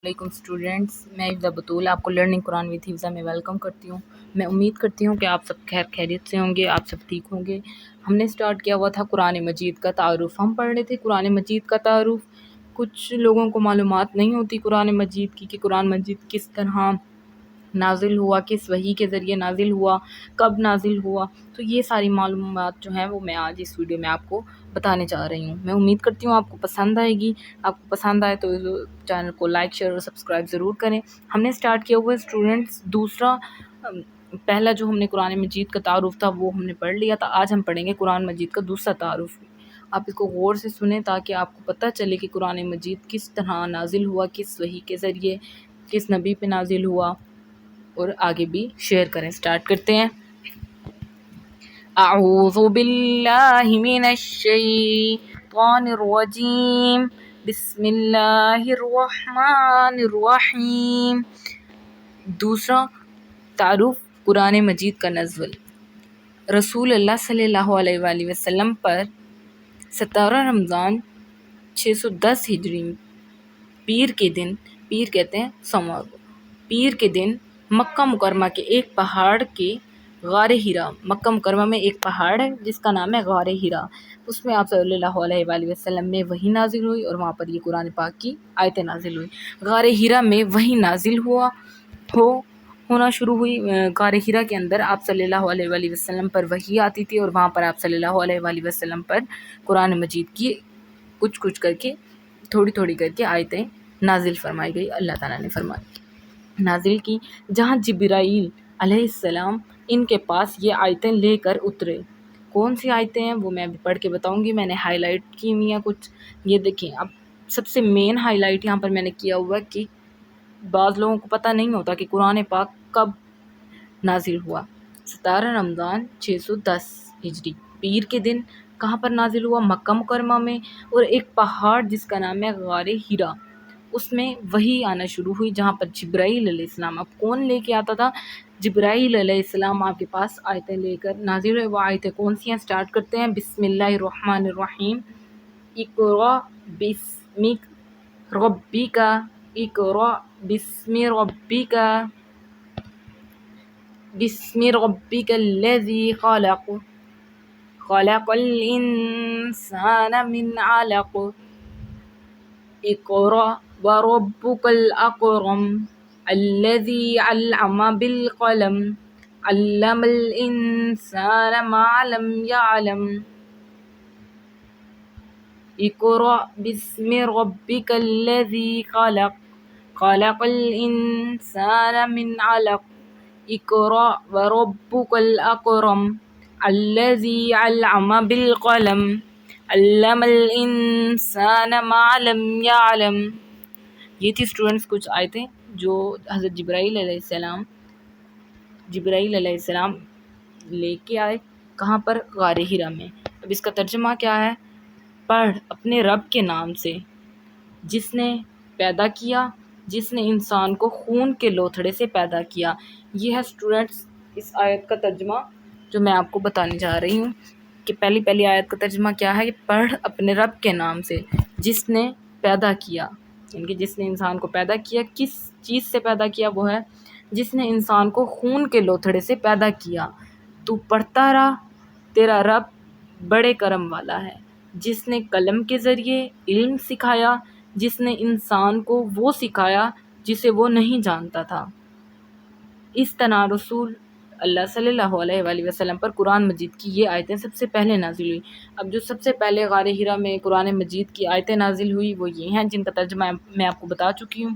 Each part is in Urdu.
علیکم اسٹوڈینٹس، میں حفظہ بطول آپ کو لرننگ قرآن وتھ حفظہ میں ویلکم کرتی ہوں۔ میں امید کرتی ہوں کہ آپ سب خیریت سے ہوں گے، آپ سب ٹھیک ہوں گے۔ ہم نے سٹارٹ کیا ہوا تھا قرآن مجید کا تعارف، ہم پڑھ رہے تھے قرآن مجید کا تعارف۔ کچھ لوگوں کو معلومات نہیں ہوتی قرآن مجید کی کہ قرآن مجید کس طرح نازل ہوا، کس وحی کے ذریعے نازل ہوا، کب نازل ہوا۔ تو یہ ساری معلومات جو ہیں وہ میں آج اس ویڈیو میں آپ کو بتانے جا رہی ہوں۔ میں امید کرتی ہوں آپ کو پسند آئے گی۔ آپ کو پسند آئے تو چینل کو لائک، شیئر اور سبسکرائب ضرور کریں۔ ہم نے سٹارٹ کیا ہوا ہے اسٹوڈنٹس پہلا جو ہم نے قرآن مجید کا تعارف تھا وہ ہم نے پڑھ لیا تھا۔ آج ہم پڑھیں گے قرآن مجید کا دوسرا تعارف۔ آپ اس کو غور سے سنیں تاکہ آپ کو پتہ چلے کہ قرآن مجید کس طرح نازل ہوا، کس وحی کے ذریعے، کس نبی پہ نازل ہوا، اور آگے بھی شیئر کریں۔ سٹارٹ کرتے ہیں۔ اعوذ باللہ من الشیطان الرجیم، بسم اللہ الرحمن الرحیم۔ دوسرا تعارف قرآن مجید کا نزول۔ رسول اللہ صلی اللہ علیہ وآلہ وسلم پر 17 رمضان 610 ہجری پیر کے دن، پیر کہتے ہیں سوموار کو، پیر کے دن مکہ مکرمہ کے ایک پہاڑ کے غار ہرا، مکہ مکرمہ میں ایک پہاڑ ہے جس کا نام ہے غار ہرا، اس میں آپ صلی اللہ علیہ وآلہ وسلم میں وحی نازل ہوئی اور وہاں پر یہ قرآن پاک کی آیتیں نازل ہوئی۔ غار ہرا میں وحی نازل ہونا شروع ہوئی۔ غار ہرا کے اندر آپ صلی اللہ علیہ وآلہ وسلم پر وحی آتی تھی اور وہاں پر آپ صلی اللہ علیہ وآلہ وسلم پر قرآن مجید کی کچھ کر کے، تھوڑی تھوڑی کر کے آیتیں نازل فرمائی گئی، اللہ تعالیٰ نے نازل کی، جہاں جبرائیل علیہ السلام ان کے پاس یہ آیتیں لے کر اترے۔ کون سی آیتیں ہیں وہ میں ابھی پڑھ کے بتاؤں گی، میں نے ہائی لائٹ کی ہوئی ہیں کچھ، یہ دیکھیں۔ اب سب سے مین ہائی لائٹ یہاں پر میں نے کیا ہوا کہ بعض لوگوں کو پتہ نہیں ہوتا کہ قرآن پاک کب نازل ہوا۔ 17 رمضان 610 ہجری پیر کے دن کہاں پر نازل ہوا؟ مکہ مکرمہ میں، اور ایک پہاڑ جس کا نام ہے غار ہرا، اس میں وحی آنا شروع ہوئی، جہاں پر جبرائیل علیہ السلام، اب کون لے کے آتا تھا؟ جبرائیل علیہ السلام آپ کے پاس آیتیں لے کر نازل ہوئے۔ وہ آیتیں کون سی ہیں؟ سٹارٹ کرتے ہیں۔ بسم اللہ الرحمن الرحیم، اقرأ باسم ربک، اقرأ باسم ربک، بسم ربک الذی خلق، خلق الانسان من علق، اقرأ وربک الاکرم، الذی علم بالقلم، علم الانسان ما لم يعلم، اقرأ باسم ربک الذی خلق، خلق الانسان من علق، اقرأ وربک الاکرم، الذی علم بالقلم، علم الانسان ما لم يعلم۔ یہ تھی اسٹوڈنٹس کچھ آیتیں جو حضرت جبرائیل علیہ السلام لے کے آئے، کہاں پر؟ غار ہرا میں۔ اب اس کا ترجمہ کیا ہے؟ پڑھ اپنے رب کے نام سے جس نے پیدا کیا، جس نے انسان کو خون کے لوتھڑے سے پیدا کیا۔ یہ ہے اسٹوڈنٹس اس آیت کا ترجمہ جو میں آپ کو بتانے جا رہی ہوں کہ پہلی آیت کا ترجمہ کیا ہے؟ پڑھ اپنے رب کے نام سے جس نے پیدا کیا، یعنی کہ جس نے انسان کو پیدا کیا، کس چیز سے پیدا کیا؟ وہ ہے جس نے انسان کو خون کے لوتھڑے سے پیدا کیا۔ تو پڑھتا رہا، تیرا رب بڑے کرم والا ہے، جس نے قلم کے ذریعے علم سکھایا، جس نے انسان کو وہ سکھایا جسے وہ نہیں جانتا تھا۔ اس طرح رسول اللہ صلی اللہ علیہ وآلہ وسلم پر قرآن مجید کی یہ آیتیں سب سے پہلے نازل ہوئی۔ اب جو سب سے پہلے غار ہرا میں قرآن مجید کی آیتیں نازل ہوئی وہ یہ ہیں جن کا ترجمہ میں آپ کو بتا چکی ہوں۔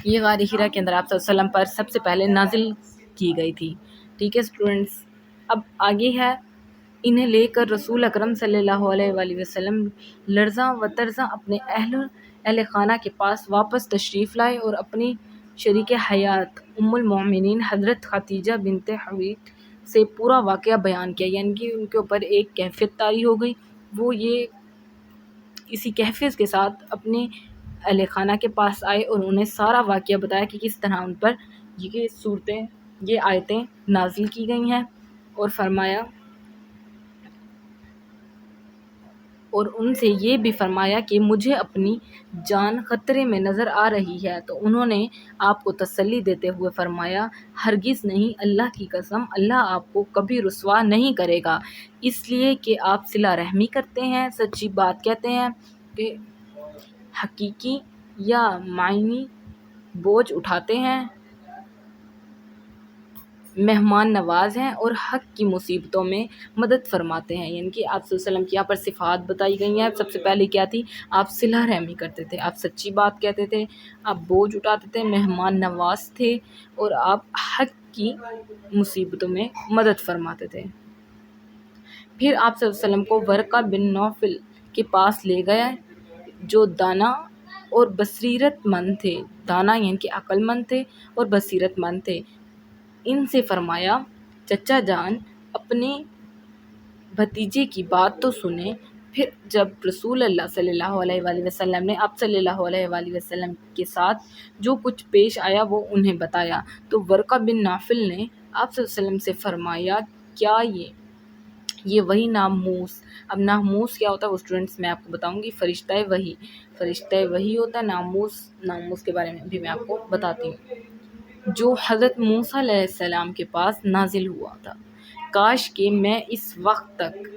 یہ غار ہرا کے اندر آپ صلی اللہ علیہ وسلم پر سب سے پہلے نازل کی گئی تھی۔ ٹھیک ہے اسٹوڈنٹس، اب آگے ہے، انہیں لے کر رسول اکرم صلی اللہ علیہ وآلہ وسلم لرزاں و ترزاں اپنے اہل خانہ کے پاس واپس تشریف لائے اور اپنی شریک حیات ام المومنین حضرت خدیجہ بنت خویلد سے پورا واقعہ بیان کیا، یعنی کہ ان کے اوپر ایک کیفیت طاری ہو گئی۔ وہ یہ اسی کیفیت کے ساتھ اپنے اہل خانہ کے پاس آئے اور انہیں سارا واقعہ بتایا کہ کس طرح ان پر یہ آیتیں نازل کی گئی ہیں، اور فرمایا اور ان سے یہ بھی فرمایا کہ مجھے اپنی جان خطرے میں نظر آ رہی ہے، تو انہوں نے آپ کو تسلی دیتے ہوئے فرمایا ہرگز نہیں، اللہ کی قسم، اللہ آپ کو کبھی رسوا نہیں کرے گا، اس لیے کہ آپ صلہ رحمی کرتے ہیں، سچی بات کہتے ہیں، کہ حقیقی یا معنی بوجھ اٹھاتے ہیں، مہمان نواز ہیں اور حق کی مصیبتوں میں مدد فرماتے ہیں۔ یعنی کہ آپ صلی اللہ علیہ وسلم کی یہاں پر صفات بتائی گئی ہیں۔ سب سے پہلے کیا تھی؟ آپ صلہ رحمی کرتے تھے، آپ سچی بات کہتے تھے، آپ بوجھ اٹھاتے تھے، مہمان نواز تھے، اور آپ حق کی مصیبتوں میں مدد فرماتے تھے۔ پھر آپ صلی اللہ علیہ وسلم کو ورقہ بن نوفل کے پاس لے گیا، جو دانا اور بصیرت مند تھے، دانا یعنی کہ عقل مند تھے اور بصیرت مند تھے۔ ان سے فرمایا چچا جان، اپنے بھتیجے کی بات تو سنیں۔ پھر جب رسول اللہ صلی اللہ علیہ وآلہ وسلم نے آپ صلی اللہ علیہ وآلہ وسلم کے ساتھ جو کچھ پیش آیا وہ انہیں بتایا، تو ورقہ بن نوفل نے آپ صلی اللہ علیہ وسلم سے فرمایا کیا یہ وہی ناموس؟ اب ناموس کیا ہوتا ہے وہ اسٹوڈنٹس میں آپ کو بتاؤں گی، فرشتہ وہی ہوتا ہے۔ ناموس کے بارے میں بھی میں آپ کو بتاتی ہوں، جو حضرت موسیٰ علیہ السلام کے پاس نازل ہوا تھا۔ کاش کہ میں اس وقت تک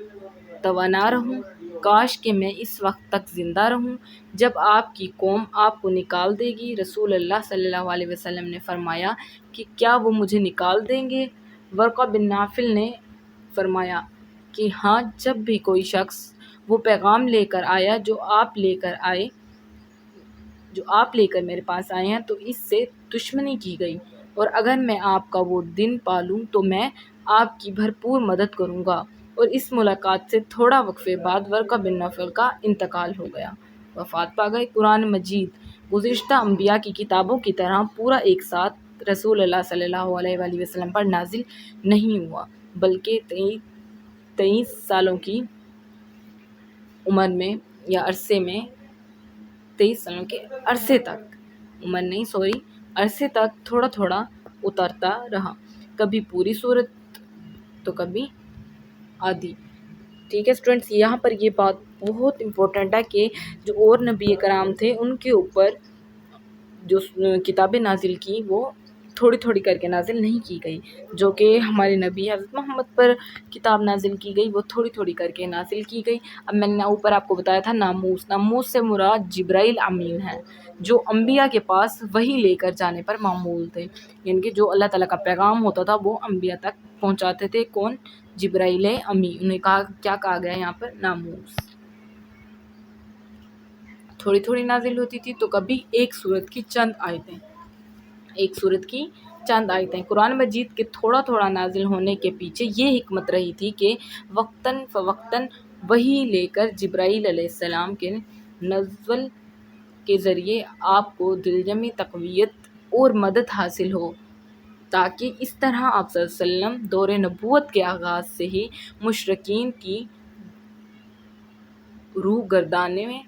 توانا رہوں، کاش کہ میں اس وقت تک زندہ رہوں جب آپ کی قوم آپ کو نکال دے گی۔ رسول اللہ صلی اللہ علیہ وسلم نے فرمایا کہ کیا وہ مجھے نکال دیں گے؟ ورقہ بن نوفل نے فرمایا کہ ہاں، جب بھی کوئی شخص وہ پیغام لے کر آیا جو آپ لے کر میرے پاس آئے ہیں تو اس سے دشمنی کی گئی، اور اگر میں آپ کا وہ دن پالوں تو میں آپ کی بھرپور مدد کروں گا۔ اور اس ملاقات سے تھوڑا وقفے بعد ورقہ بن نوفل کا انتقال ہو گیا، وفات پا گئے۔ قرآن مجید گزشتہ انبیاء کی کتابوں کی طرح پورا ایک ساتھ رسول اللہ صلی اللہ علیہ وآلہ وسلم پر نازل نہیں ہوا، بلکہ 23 سالوں کی عمر میں یا عرصے میں 23 سالوں کے عرصے تک تھوڑا تھوڑا اترتا رہا، کبھی پوری صورت تو کبھی آدھی۔ ٹھیک ہے اسٹوڈنٹس، یہاں پر یہ بات بہت امپورٹنٹ ہے کہ جو اور نبی کرام تھے ان کے اوپر جو کتابیں نازل کی وہ تھوڑی تھوڑی کر کے نازل نہیں کی گئی، جو کہ ہمارے نبی حضرت محمد پر کتاب نازل کی گئی وہ تھوڑی تھوڑی کر کے نازل کی گئی۔ اب میں نے اوپر آپ کو بتایا تھا ناموس سے مراد جبرائیل امین ہے، جو انبیاء کے پاس وحی لے کر جانے پر معمول تھے، یعنی کہ جو اللہ تعالیٰ کا پیغام ہوتا تھا وہ انبیاء تک پہنچاتے تھے۔ کون؟ جبرائیل امین۔ انہیں کیا کہا گیا ہے یہاں پر؟ ناموس۔ تھوڑی تھوڑی نازل ہوتی تھی تو کبھی ایک سورت کی چند آیتیں۔ قرآن مجید کے تھوڑا تھوڑا نازل ہونے کے پیچھے یہ حکمت رہی تھی کہ وقتاً فوقتاً وحی لے کر جبرائیل علیہ السلام کے نزول کے ذریعے آپ کو دلجمی تقویت اور مدد حاصل ہو، تاکہ اس طرح آپ صلی اللہ علیہ وسلم دور نبوت کے آغاز سے ہی مشرکین کی روگردانیوں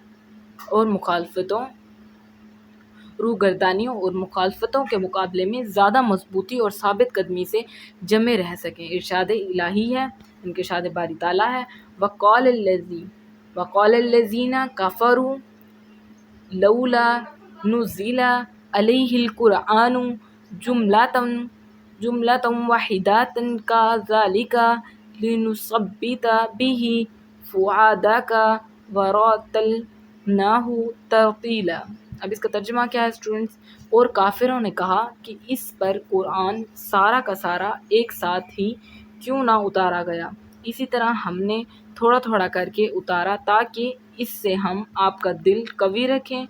اور مخالفتوں کے مقابلے میں زیادہ مضبوطی اور ثابت قدمی سے جمے رہ سکیں۔ ارشاد الہی ہے، ان کے ارشاد باری تعالیٰ ہے، وَقَالَ الَّذِينَ كَفَرُوا لَوْلَا نُزِّلَ عَلَيْهِ الْقُرْآنُ جُمْلَةً وَاحِدَةً كَذَلِكَ لِنُثَبِّتَ بِهِ فُؤَادَكَ وَرَتَّلْنَاهُ تَرْتِيلًا۔ اب اس کا ترجمہ کیا ہے اسٹوڈنٹس؟ اور کافروں نے کہا کہ اس پر قرآن سارا کا سارا ایک ساتھ ہی کیوں نہ اتارا گیا، اسی طرح ہم نے تھوڑا تھوڑا کر کے اتارا تاکہ اس سے ہم آپ کا دل قوی رکھیں،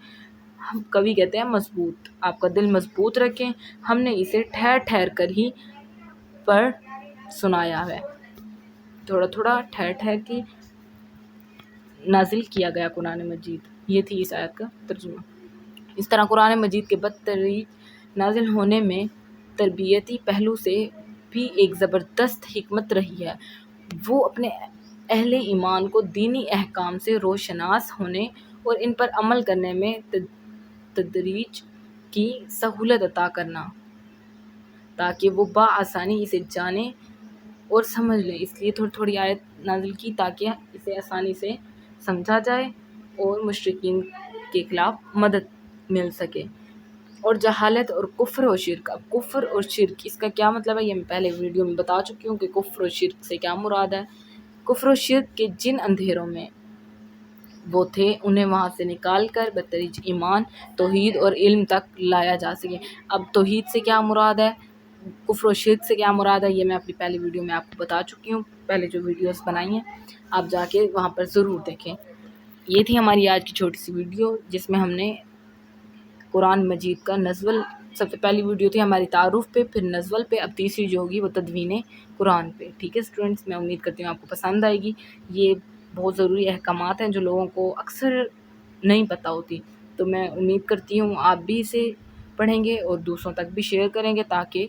ہم قوی کہتے ہیں مضبوط، آپ کا دل مضبوط رکھیں۔ ہم نے اسے ٹھہر ٹھہر کر ہی پڑھ سنایا ہے، تھوڑا تھوڑا ٹھہر ٹھہر کے نازل کیا گیا قرآن مجید۔ یہ تھی اس آیت کا ترجمہ۔ اس طرح قرآن مجید کے بدترین نازل ہونے میں تربیتی پہلو سے بھی ایک زبردست حکمت رہی ہے۔ وہ اپنے اہل ایمان کو دینی احکام سے روشناس ہونے اور ان پر عمل کرنے میں تدریج کی سہولت عطا کرنا، تاکہ وہ بآسانی اسے جانیں اور سمجھ لیں۔ اس لیے تھوڑی تھوڑی آیت نازل کی تاکہ اسے آسانی سے سمجھا جائے اور مشرکین کے خلاف مدد مل سکے۔ اور جہالت اور کفر و شرک، اب کفر اور شرک اس کا کیا مطلب ہے، یہ میں پہلے ویڈیو میں بتا چکی ہوں کہ کفر و شرک سے کیا مراد ہے۔ کفر و شرک کے جن اندھیروں میں وہ تھے انہیں وہاں سے نکال کر بتدریج ایمان، توحید اور علم تک لایا جا سکے۔ اب توحید سے کیا مراد ہے، کفر و شرک سے کیا مراد ہے، یہ میں اپنی پہلی ویڈیو میں آپ کو بتا چکی ہوں، پہلے جو ویڈیوز بنائی ہیں آپ جا کے وہاں پر ضرور دیکھیں۔ یہ تھی ہماری آج کی چھوٹی سی ویڈیو جس میں ہم نے قرآن مجید کا نزول، سب سے پہلی ویڈیو تھی ہماری تعارف پہ، پھر نزول پہ، اب تیسری جو ہوگی وہ تدوین قرآن پہ۔ ٹھیک ہے اسٹوڈنٹس، میں امید کرتی ہوں آپ کو پسند آئے گی۔ یہ بہت ضروری احکامات ہیں جو لوگوں کو اکثر نہیں پتہ ہوتی، تو میں امید کرتی ہوں آپ بھی اسے پڑھیں گے اور دوسروں تک بھی شیئر کریں گے تاکہ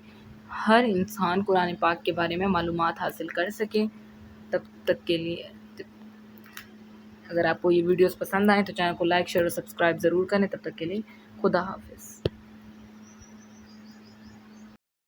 ہر انسان قرآن پاک کے بارے میں معلومات حاصل کر سکے۔ تب تک کے لیے اگر آپ کو یہ ویڈیوز پسند آئیں تو چینل کو لائک، شیئر اور سبسکرائب ضرور کریں۔ تب تک کے لیے خدا حافظ۔